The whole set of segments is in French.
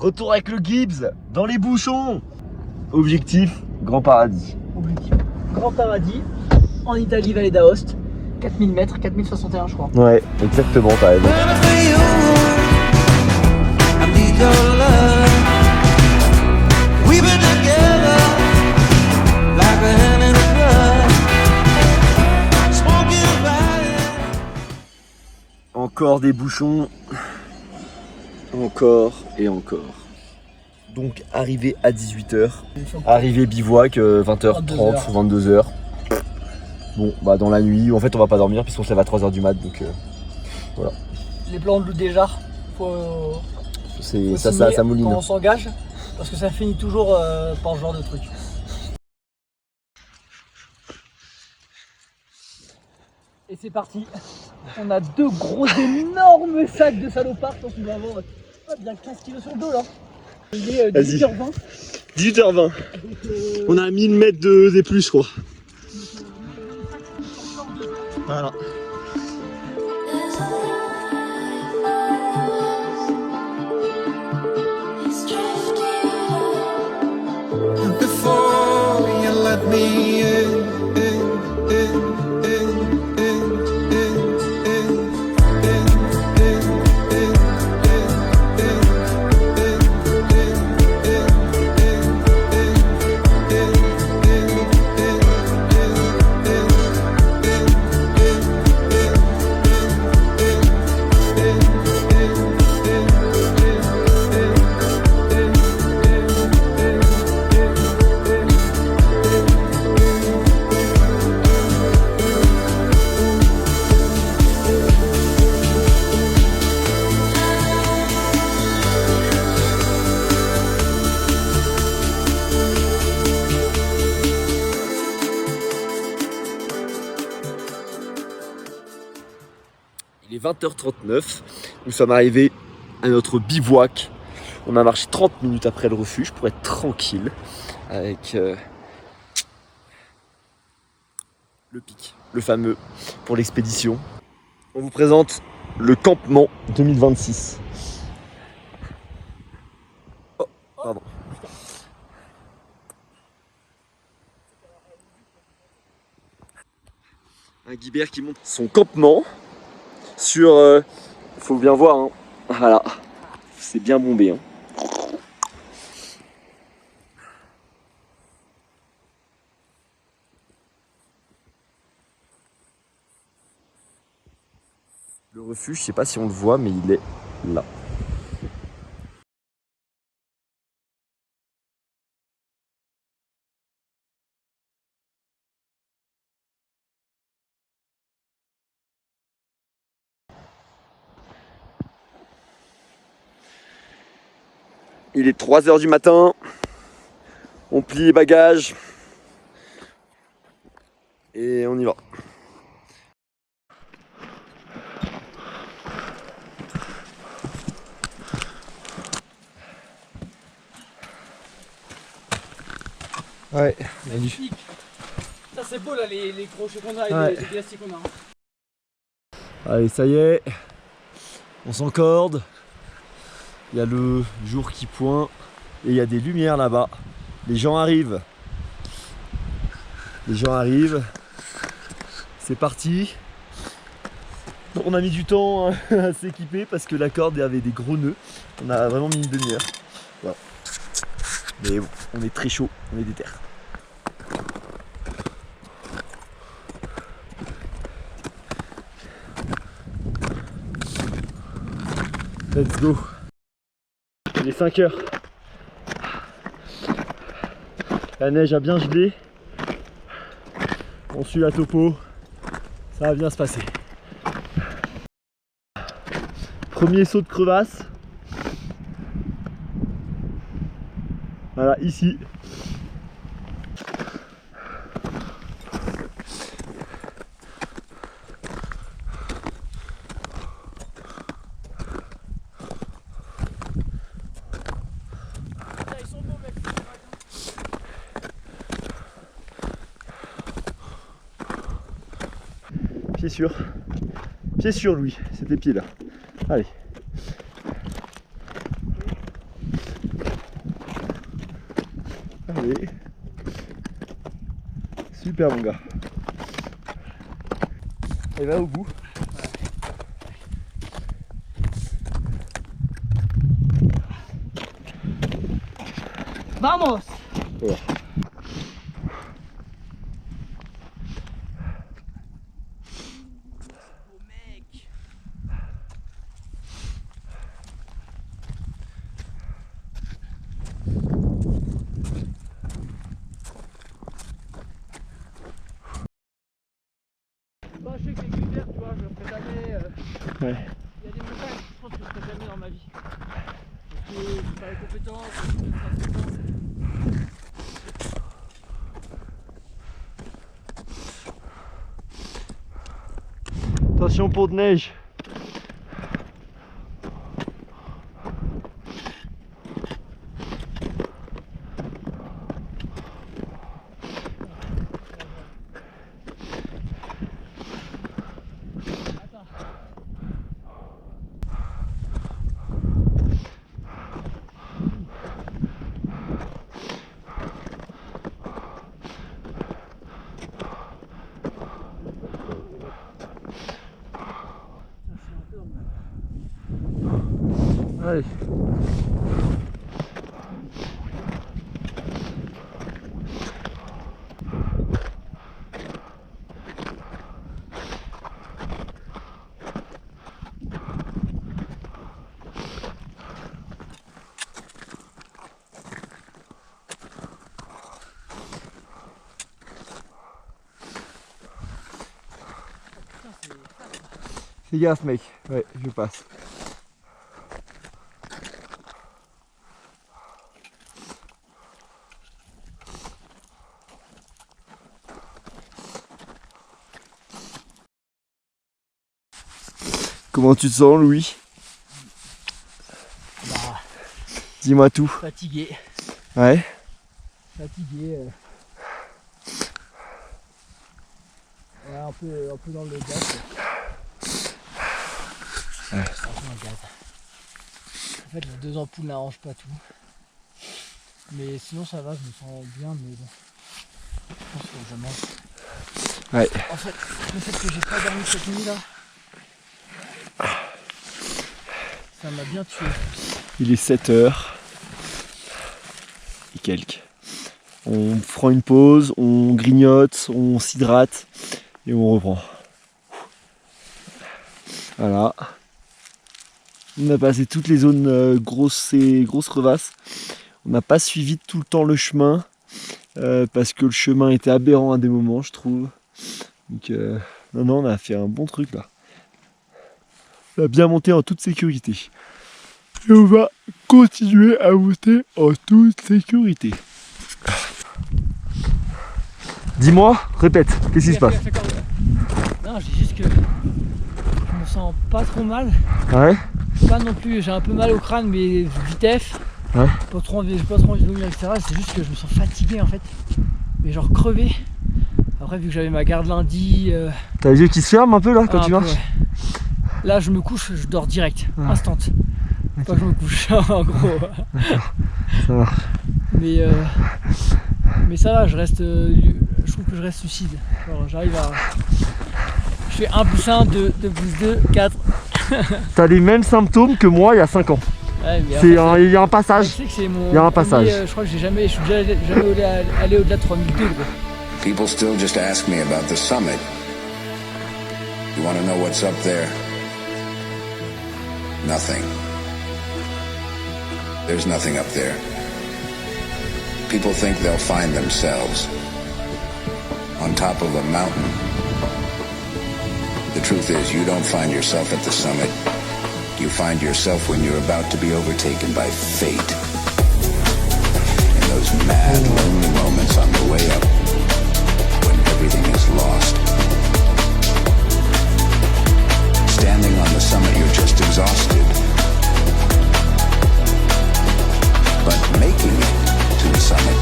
Retour avec le Gibbs, dans les bouchons. Objectif, Grand Paradis. Objectif, Grand Paradis, en Italie, Vallée d'Aoste. 4000 mètres, 4061 je crois. Ouais, exactement, t'as raison. Encore des bouchons. Encore et encore. Donc arrivé à 18h. Arrivé bivouac 20h30 ou 22h. Bon bah dans la nuit, en fait on va pas dormir puisqu'on se lève à 3h du mat donc voilà. Les plans de loup déjà, faut ça mouline. quand on s'engage, parce que ça finit toujours par ce genre de truc. Et c'est parti. On a deux gros énormes sacs de salopards, donc on va avoir bien 15 kg sur le dos là. Il est 18h20. 18h20. Donc, on a 1000 mètres de plus je crois. Voilà. Before you let me in. Il est 20h39, nous sommes arrivés à notre bivouac. On a marché 30 minutes après le refuge pour être tranquille avec le pic, le fameux pour l'expédition. On vous présente le campement 2026. Oh, pardon. Un Guibert qui monte son campement sur... faut bien voir, hein. Voilà, c'est bien bombé. Hein. Le refuge, je sais pas si on le voit, mais il est là. Il est 3h du matin, on plie les bagages et on y va. Ouais, magnifique. Ça c'est beau là, les crochets qu'on a et ouais. les glaciers qu'on a. Allez, ça y est, on s'encorde. Il y a le jour qui pointe et il y a des lumières là-bas. Les gens arrivent. Les gens arrivent. C'est parti. On a mis du temps à s'équiper parce que la corde avait des gros nœuds. On a vraiment mis une demi-heure. Voilà. Mais bon, on est très chaud, on est déter. Let's go. Il est 5h. La neige a bien gelé. On suit la topo. Ça va bien se passer. Premier saut de crevasse. Voilà, ici. Pied sûr Louis, c'est tes pieds là. Allez. Allez. Super mon gars. Et va au bout. Vamos! Voilà. Bah, je sais que les critères, tu vois, je le ferai jamais. Ouais. Il y a des montagnes, je pense que je le ferai jamais dans ma vie. Parce que j'ai pas les compétences, je ne sais pas. Attention pour de neige. Allez. Fais gaffe mec, ouais je passe. Comment tu te sens Louis? Bah, dis-moi tout. fatigué. Ouais. Fatigué. Ouais, un peu dans le gaz. Ouais. Franchement, le gaz. En fait, les 2 ampoules n'arrangent pas tout. Mais sinon, ça va, je me sens bien, mais bon. Je pense que je mange. Ouais. En fait, le fait que j'ai pas dormi cette nuit là, ça m'a bien tué. Il est 7h et quelques. On prend une pause, on grignote, on s'hydrate et on reprend. Voilà. On a passé toutes les zones grosses et grosses crevasses. On n'a pas suivi tout le temps le chemin parce que le chemin était aberrant à des moments, je trouve. Donc non, on a fait un bon truc là. On a bien monté en toute sécurité. Et on va continuer à monter en toute sécurité. Dis-moi, répète, qu'est-ce qui se passe? Non, je dis juste que je me sens pas trop mal. Ouais. Pas non plus, j'ai un peu mal au crâne, mais vitef. Ouais. Pas trop envie de vomir, etc. C'est juste que je me sens fatigué en fait. Mais genre crevé. Après, vu que j'avais ma garde lundi. T'as les yeux qui se ferment un peu là quand tu marches? Ouais. Là, je me couche, je dors direct, Ouais. instant. Okay. Pas que je me couche, en gros. Ça marche. Mais ça va, je trouve que je reste lucide. Genre, j'arrive à. Je fais 1 plus 1, 2, 2 plus 2, 4. T'as les mêmes symptômes que moi il y a 5 ans. Ouais, mais Il y a un passage. Tu sais que c'est mon Il y a un passage. je crois que je suis jamais allé au-delà de 3002 gros. People still just ask me about the summit. You want to know what's up there? Nothing. There's nothing up there. People think they'll find themselves on top of a mountain. The truth is, you don't find yourself at the summit. You find yourself when you're about to be overtaken by fate. In those mad, lonely moments on the way up, when everything is lost. Standing on the summit, you're just exhausted. But making it to the summit,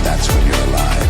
that's when you're alive.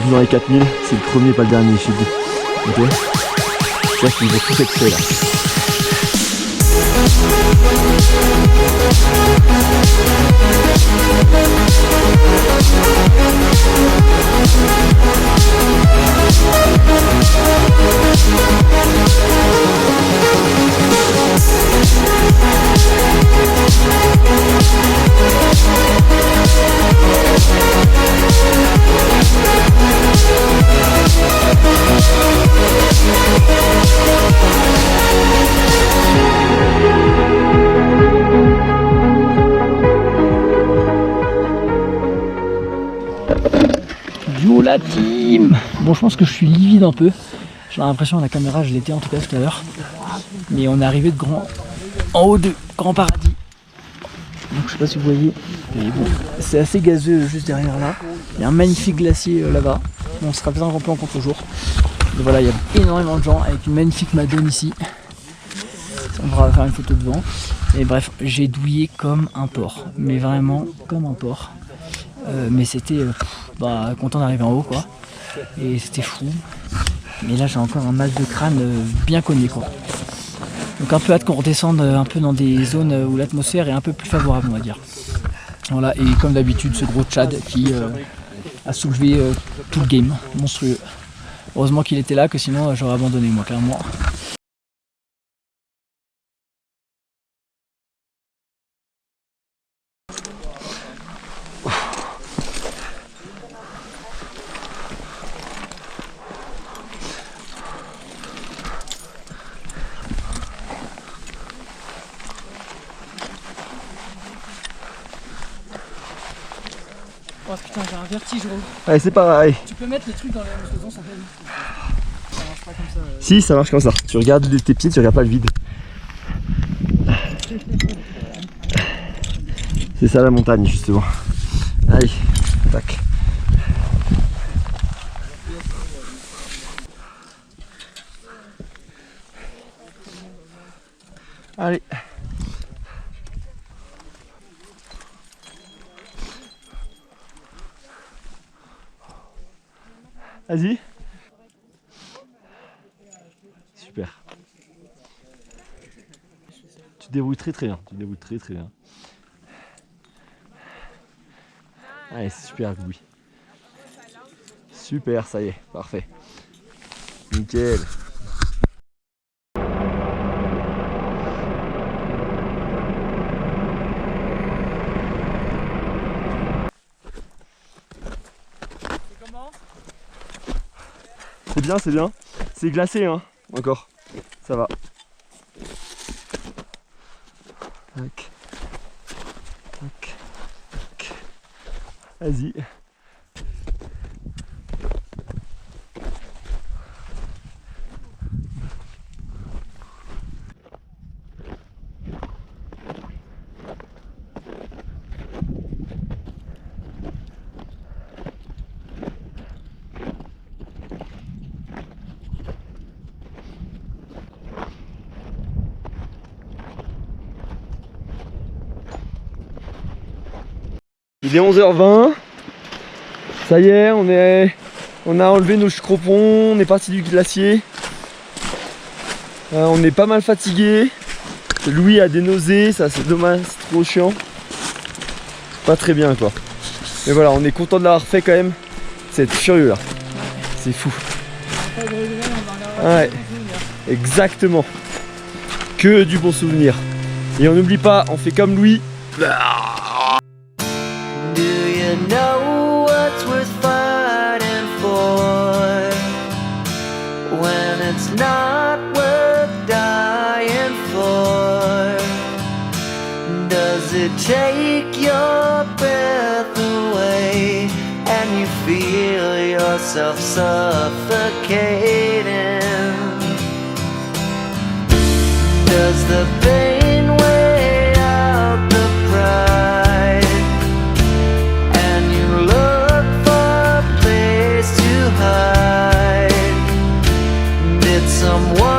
plus dans les 4000, c'est le premier, pas le dernier, je sais plus. Ok. Je pense qu'ils vont tous être faits là. Yo la team. Bon, je pense que je suis livide un peu. J'ai l'impression à la caméra, je l'étais en tout cas tout à l'heure. Mais on est arrivé en haut de Grand Paradis. Donc je sais pas si vous voyez, mais bon, c'est assez gazeux juste derrière là. Il y a un magnifique glacier là-bas. On sera bien rempli en contre-jour. Et voilà, il y a énormément de gens avec une magnifique madone ici. On va faire une photo devant. Et bref, j'ai douillé comme un porc. Mais vraiment comme un porc. Mais c'était content d'arriver en haut quoi. Et c'était fou. Mais là j'ai encore un mal de crâne bien cogné quoi. Donc un peu hâte qu'on redescende un peu dans des zones où l'atmosphère est un peu plus favorable on va dire. Voilà, et comme d'habitude ce gros Tchad qui a soulevé tout le game, monstrueux. Heureusement qu'il était là, que sinon j'aurais abandonné moi clairement. Oh putain, j'ai un vertige gros. Allez, c'est pareil. Tu peux mettre les trucs dans les faisons, ça fait vite. Ça marche pas comme ça. Si, ça marche comme ça. Tu regardes tes pieds, tu regardes pas le vide. C'est ça la montagne justement. Allez, tac. Allez. Vas-y. Super. Tu te débrouilles très bien. Tu te débrouilles très bien. Allez, c'est super, oui. Super, ça y est, parfait. Nickel. C'est bien, c'est bien. C'est glacé, hein, encore. Ça va. Tac. Tac. Tac. Vas-y. Il est 11h20. Ça y est, on a enlevé nos cropons, on est parti du glacier. On est pas mal fatigué. Louis a des nausées, ça c'est dommage, c'est trop chiant. Pas très bien quoi. Mais voilà, on est content de l'avoir fait quand même. C'est furieux là. C'est fou. Ouais, exactement. Que du bon souvenir. Et on n'oublie pas, on fait comme Louis. Do you know what's worth fighting for when it's not worth dying for? Does it take your breath away and you feel yourself suffocating? Does the pain weigh out the pride? Did someone